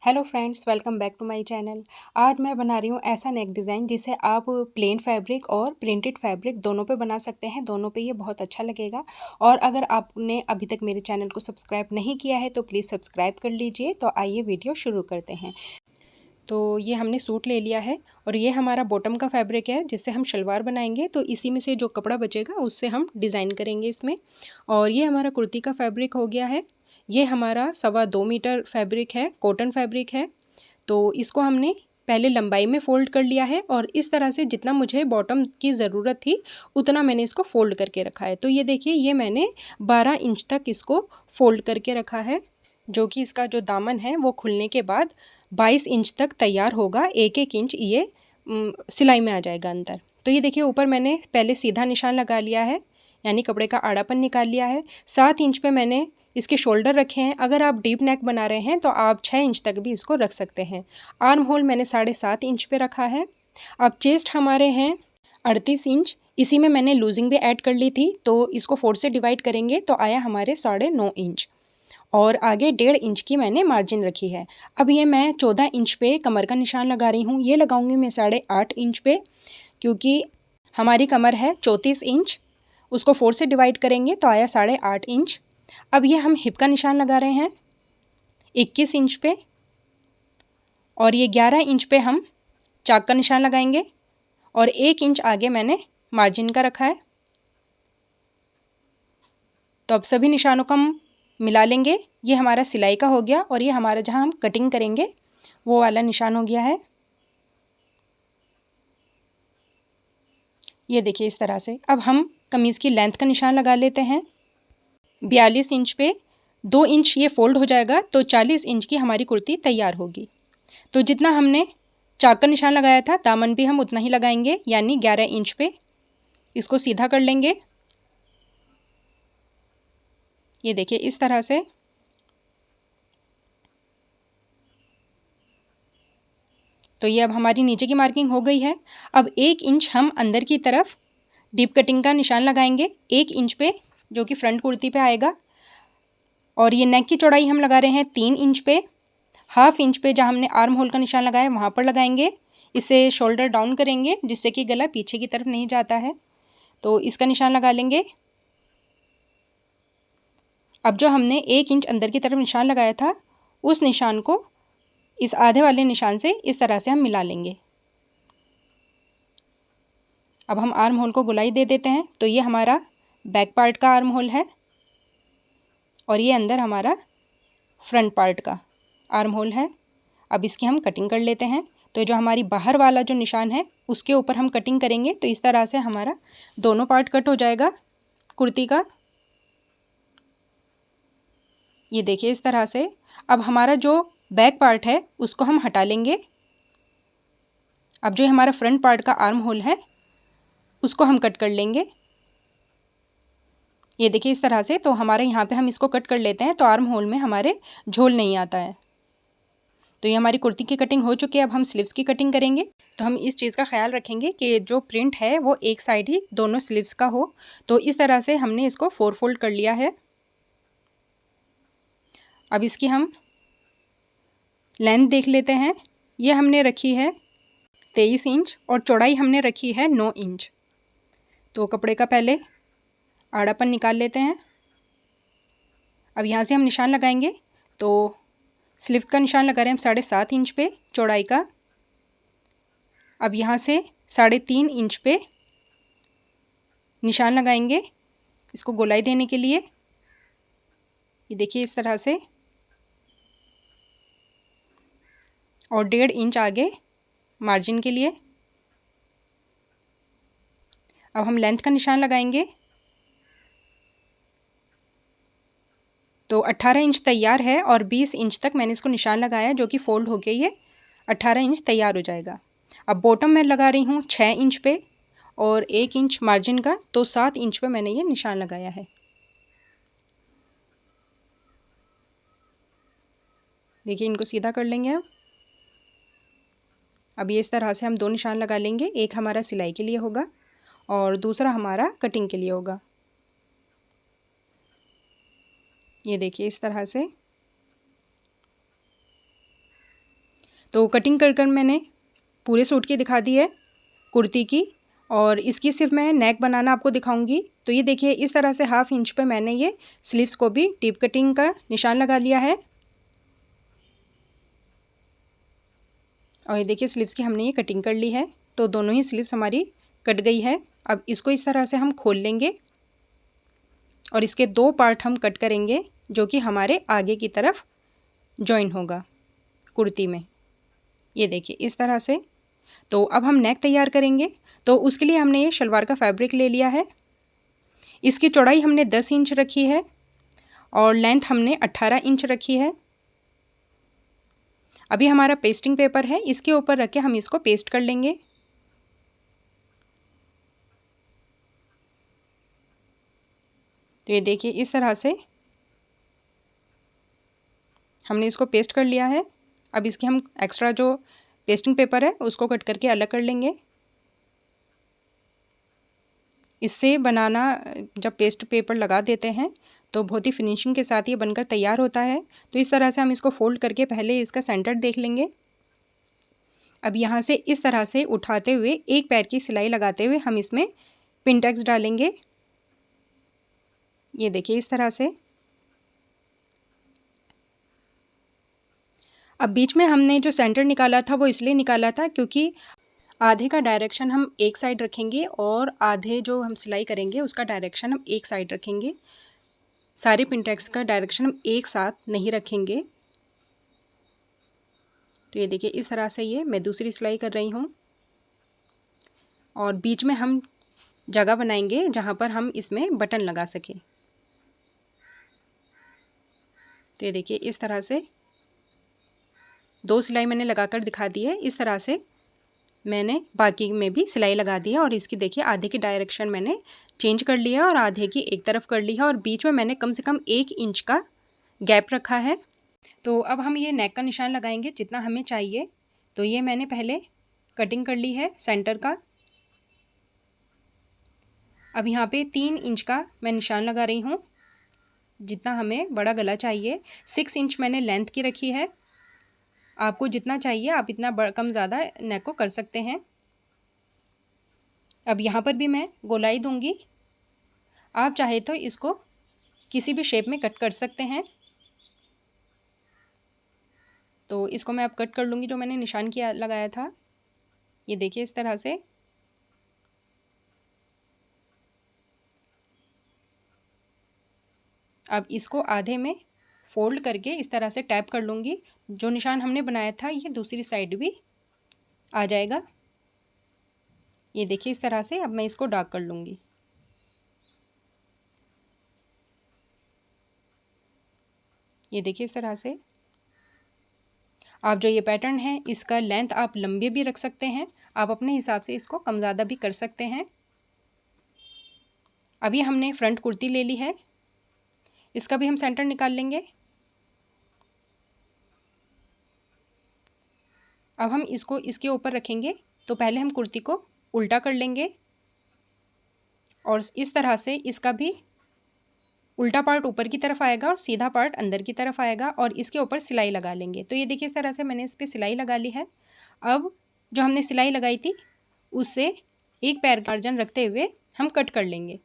Hello friends, welcome back to my channel. आज मैं बना रही हूँ ऐसा नेक डिज़ाइन जिसे आप प्लेन फैब्रिक और प्रिंटेड फैब्रिक दोनों पे बना सकते हैं। दोनों पे ये बहुत अच्छा लगेगा। और अगर आपने अभी तक मेरे चैनल को सब्सक्राइब नहीं किया है तो प्लीज़ सब्सक्राइब कर लीजिए। तो आइए वीडियो शुरू करते हैं। तो ये हमने सूट ले लिया है और ये हमारा बॉटम का फैब्रिक है जिससे हम शलवार बनाएंगे। तो इसी में से जो कपड़ा बचेगा उससे हम डिज़ाइन करेंगे इसमें। और ये हमारा कुर्ती का फैब्रिक हो गया है। ये हमारा 2.25 मीटर फैब्रिक है, कॉटन फैब्रिक है। तो इसको हमने पहले लंबाई में फ़ोल्ड कर लिया है और इस तरह से जितना मुझे बॉटम की ज़रूरत थी उतना मैंने इसको फ़ोल्ड करके रखा है। तो ये देखिए, ये मैंने 12 इंच तक इसको फ़ोल्ड करके रखा है, जो कि इसका जो दामन है वो खुलने के बाद 22 इंच तक तैयार होगा। एक एक इंच ये सिलाई में आ जाएगा अंदर। तो ये देखिए, ऊपर मैंने पहले सीधा निशान लगा लिया है, यानी कपड़े का आड़ापन निकाल लिया है। 7 इंच पे मैंने इसके शोल्डर रखे हैं। अगर आप डीप नेक बना रहे हैं तो आप 6 इंच तक भी इसको रख सकते हैं। आर्म होल मैंने 7.5 इंच पे रखा है। अब चेस्ट हमारे हैं 38 इंच। इसी में मैंने लूजिंग भी ऐड कर ली थी, तो इसको 4 से डिवाइड करेंगे तो आया हमारे 9.5 इंच। और आगे 1.5 इंच की मैंने मार्जिन रखी है। अब ये मैं 14 इंच पे कमर का निशान लगा रही हूँ। ये लगाऊंगी मैं 8.5 इंच पे, क्योंकि हमारी कमर है 34 इंच। उसको 4 से डिवाइड करेंगे तो आया 8.5 इंच। अब ये हम हिप का निशान लगा रहे हैं 21 इंच पे, और ये 11 इंच पे हम चाक का निशान लगाएंगे। और 1 इंच आगे मैंने मार्जिन का रखा है। तो अब सभी निशानों को हम मिला लेंगे। ये हमारा सिलाई का हो गया और ये हमारा जहाँ हम कटिंग करेंगे वो वाला निशान हो गया है। ये देखिए इस तरह से। अब हम कमीज़ की लेंथ का निशान लगा लेते हैं। 42 इंच पे 2 इंच ये फोल्ड हो जाएगा तो 40 इंच की हमारी कुर्ती तैयार होगी। तो जितना हमने चाक का निशान लगाया था दामन भी हम उतना ही लगाएंगे, यानी 11 इंच पे। इसको सीधा कर लेंगे। ये देखिए इस तरह से। तो ये अब हमारी नीचे की मार्किंग हो गई है। अब 1 इंच हम अंदर की तरफ डीप कटिंग का निशान लगाएंगे 1 इंच पे, जो कि फ्रंट कुर्ती पे आएगा। और ये नेक की चौड़ाई हम लगा रहे हैं 3 इंच पे। हाफ इंच पे जहाँ हमने आर्म होल का निशान लगाया वहाँ पर लगाएंगे। इसे शोल्डर डाउन करेंगे जिससे कि गला पीछे की तरफ नहीं जाता है। तो इसका निशान लगा लेंगे। अब जो हमने 1 इंच अंदर की तरफ निशान लगाया था उस निशान को इस आधे वाले निशान से इस तरह से हम मिला लेंगे। अब हम आर्म होल को गोलाई दे देते हैं। तो ये हमारा बैक पार्ट का आर्म होल है और ये अंदर हमारा फ्रंट पार्ट का आर्म होल है। अब इसकी हम कटिंग कर लेते हैं। तो जो हमारी बाहर वाला जो निशान है उसके ऊपर हम कटिंग करेंगे। तो इस तरह से हमारा दोनों पार्ट कट हो जाएगा कुर्ती का। ये देखिए इस तरह से। अब हमारा जो बैक पार्ट है उसको हम हटा लेंगे। अब जो हमारा फ्रंट पार्ट का आर्म होल है उसको हम कट कर लेंगे। ये देखिए इस तरह से। तो हमारे यहाँ पे हम इसको कट कर लेते हैं तो आर्म होल में हमारे झोल नहीं आता है। तो ये हमारी कुर्ती की कटिंग हो चुकी है। अब हम स्लीव्स की कटिंग करेंगे। तो हम इस चीज़ का ख्याल रखेंगे कि जो प्रिंट है वो एक साइड ही दोनों स्लीव्स का हो। तो इस तरह से हमने इसको 4 फोल्ड कर लिया है। अब इसकी हम लेंथ देख लेते हैं। ये हमने रखी है 23 इंच और चौड़ाई हमने रखी है 9 इंच। तो कपड़े का पहले आड़ापन निकाल लेते हैं। अब यहाँ से हम निशान लगाएंगे। तो स्लीव का निशान लगा रहे हैं हम 7.5 इंच पे चौड़ाई का। अब यहाँ से 3.5 इंच पे निशान लगाएंगे इसको गोलाई देने के लिए। ये देखिए इस तरह से। और 1.5 इंच आगे मार्जिन के लिए। अब हम लेंथ का निशान लगाएंगे। तो 18 इंच तैयार है और 20 इंच तक मैंने इसको निशान लगाया, जो कि फोल्ड हो गई है। 18 इंच तैयार हो जाएगा। अब बॉटम में लगा रही हूँ 6 इंच पे और 1 इंच मार्जिन का। तो 7 इंच पे मैंने ये निशान लगाया है। देखिए इनको सीधा कर लेंगे। अब ये इस तरह से हम 2 निशान लगा लेंगे। एक हमारा सिलाई के लिए होगा और दूसरा हमारा कटिंग के लिए होगा। ये देखिए इस तरह से। तो कटिंग कर कर मैंने पूरे सूट की दिखा दी है, कुर्ती की, और इसकी सिर्फ मैं नेक बनाना आपको दिखाऊंगी। तो ये देखिए इस तरह से 1/2 इंच पे मैंने ये स्लीव्स को भी टिप कटिंग का निशान लगा लिया है। और ये देखिए स्लीव्स की हमने ये कटिंग कर ली है, तो दोनों ही स्लीव्स हमारी कट गई है। अब इसको इस तरह से हम खोल लेंगे और इसके 2 पार्ट हम कट करेंगे जो कि हमारे आगे की तरफ जॉइन होगा कुर्ती में। ये देखिए इस तरह से। तो अब हम नेक तैयार करेंगे। तो उसके लिए हमने ये शलवार का फैब्रिक ले लिया है। इसकी चौड़ाई हमने 10 इंच रखी है और लेंथ हमने 18 इंच रखी है। अभी हमारा पेस्टिंग पेपर है, इसके ऊपर रख के हम इसको पेस्ट कर लेंगे। तो ये देखिए इस तरह से हमने इसको पेस्ट कर लिया है। अब इसकी हम एक्स्ट्रा जो पेस्टिंग पेपर है उसको कट करके अलग कर लेंगे। इससे बनाना जब पेस्ट पेपर लगा देते हैं तो बहुत ही फिनिशिंग के साथ ये बनकर तैयार होता है। तो इस तरह से हम इसको फोल्ड करके पहले इसका सेंटर देख लेंगे। अब यहाँ से इस तरह से उठाते हुए एक पैर की सिलाई लगाते हुए हम इसमें पिन टैग्स डालेंगे। ये देखिए इस तरह से। अब बीच में हमने जो सेंटर निकाला था वो इसलिए निकाला था क्योंकि आधे का डायरेक्शन हम एक साइड रखेंगे और आधे जो हम सिलाई करेंगे उसका डायरेक्शन हम एक साइड रखेंगे। सारे पिन टैग्स का डायरेक्शन हम एक साथ नहीं रखेंगे। तो ये देखिए इस तरह से ये मैं दूसरी सिलाई कर रही हूँ और बीच में हम जगह बनाएंगे जहाँ पर हम इसमें बटन लगा सकें। तो ये देखिए इस तरह से 2 सिलाई मैंने लगाकर दिखा दी है। इस तरह से मैंने बाकी में भी सिलाई लगा दी है और इसकी देखिए आधे की डायरेक्शन मैंने चेंज कर लिया है और आधे की एक तरफ कर ली है और बीच में मैंने कम से कम 1 इंच का गैप रखा है। तो अब हम ये नेक का निशान लगाएंगे जितना हमें चाहिए। तो ये मैंने पहले कटिंग कर ली है सेंटर का। अब यहाँ पे 3 इंच का मैं निशान लगा रही हूँ, जितना हमें बड़ा गला चाहिए। 6 इंच मैंने लेंथ की रखी है। आपको जितना चाहिए आप इतना कम ज़्यादा नेक को कर सकते हैं। अब यहाँ पर भी मैं गोलाई दूंगी। आप चाहे तो इसको किसी भी शेप में कट कर सकते हैं। तो इसको मैं अब कट कर लूँगी जो मैंने निशान किया लगाया था। ये देखिए इस तरह से। अब इसको आधे में फोल्ड करके इस तरह से टैप कर लूँगी। जो निशान हमने बनाया था ये दूसरी साइड भी आ जाएगा। ये देखिए इस तरह से। अब मैं इसको डार्क कर लूँगी। ये देखिए इस तरह से। आप जो ये पैटर्न है इसका लेंथ आप लंबी भी रख सकते हैं, आप अपने हिसाब से इसको कम ज़्यादा भी कर सकते हैं। अभी हमने फ्रंट कुर्ती ले ली है, इसका भी हम सेंटर निकाल लेंगे। अब हम इसको इसके ऊपर रखेंगे। तो पहले हम कुर्ती को उल्टा कर लेंगे और इस तरह से इसका भी उल्टा पार्ट ऊपर की तरफ आएगा और सीधा पार्ट अंदर की तरफ आएगा और इसके ऊपर सिलाई लगा लेंगे। तो ये देखिए इस तरह से मैंने इस पर सिलाई लगा ली है। अब जो हमने सिलाई लगाई थी उससे एक पैर का मार्जिन रखते हुए हम कट कर लेंगे।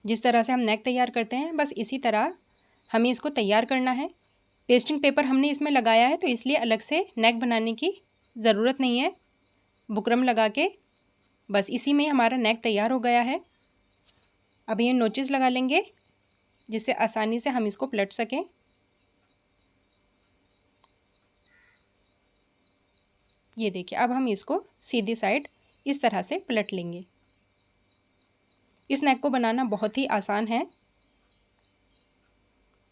जिस तरह से हम नेक तैयार करते हैं बस इसी तरह हमें इसको तैयार करना है। पेस्टिंग पेपर हमने इसमें लगाया है तो इसलिए अलग से नेक बनाने की ज़रूरत नहीं है। बुकरम लगा के बस इसी में हमारा नेक तैयार हो गया है। अब ये नोचेस लगा लेंगे जिससे आसानी से हम इसको पलट सकें। ये देखिए अब हम इसको सीधी साइड इस तरह से पलट लेंगे। इस नेक को बनाना बहुत ही आसान है।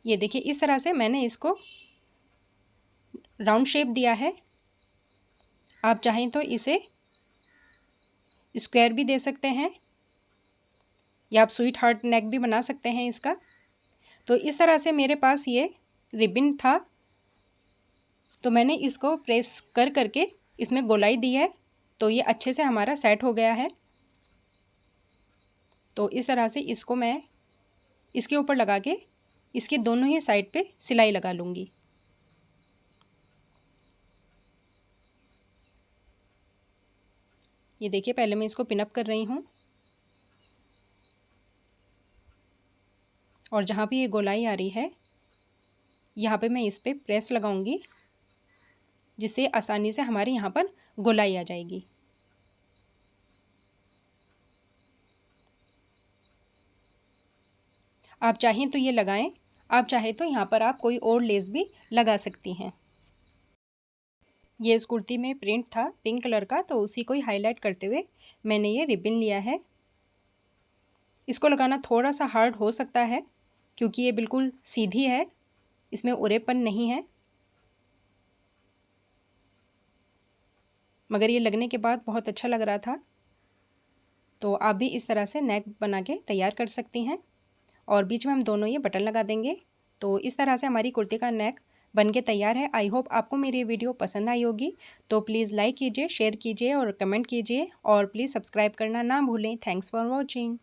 ये देखिए इस तरह से मैंने इसको राउंड शेप दिया है। आप चाहें तो इसे स्क्वायर भी दे सकते हैं या आप स्वीट हार्ट नेक भी बना सकते हैं इसका। तो इस तरह से मेरे पास ये रिबन था तो मैंने इसको प्रेस कर करके इसमें गोलाई दी है तो ये अच्छे से हमारा सेट हो गया है। तो इस तरह से इसको मैं इसके ऊपर लगा के इसके दोनों ही साइड पे सिलाई लगा लूँगी। ये देखिए पहले मैं इसको पिन अप कर रही हूँ और जहाँ भी ये गोलाई आ रही है यहाँ पे मैं इस पर प्रेस लगाऊंगी, जिससे आसानी से हमारे यहाँ पर गोलाई आ जाएगी। आप चाहें तो ये लगाएं, आप चाहें तो यहाँ पर आप कोई और लेस भी लगा सकती हैं। ये इस कुर्ती में प्रिंट था पिंक कलर का, तो उसी को ही हाईलाइट करते हुए मैंने ये रिबन लिया है। इसको लगाना थोड़ा सा हार्ड हो सकता है क्योंकि ये बिल्कुल सीधी है, इसमें उरेपन नहीं है, मगर ये लगने के बाद बहुत अच्छा लग रहा था। तो आप भी इस तरह से नेक बना के तैयार कर सकती हैं और बीच में हम दोनों ये बटन लगा देंगे। तो इस तरह से हमारी कुर्ती का नेक बन के तैयार है। आई होप आपको मेरी ये वीडियो पसंद आई होगी। तो प्लीज़ लाइक कीजिए, शेयर कीजिए और कमेंट कीजिए और प्लीज़ सब्सक्राइब करना ना भूलें। Thanks for watching.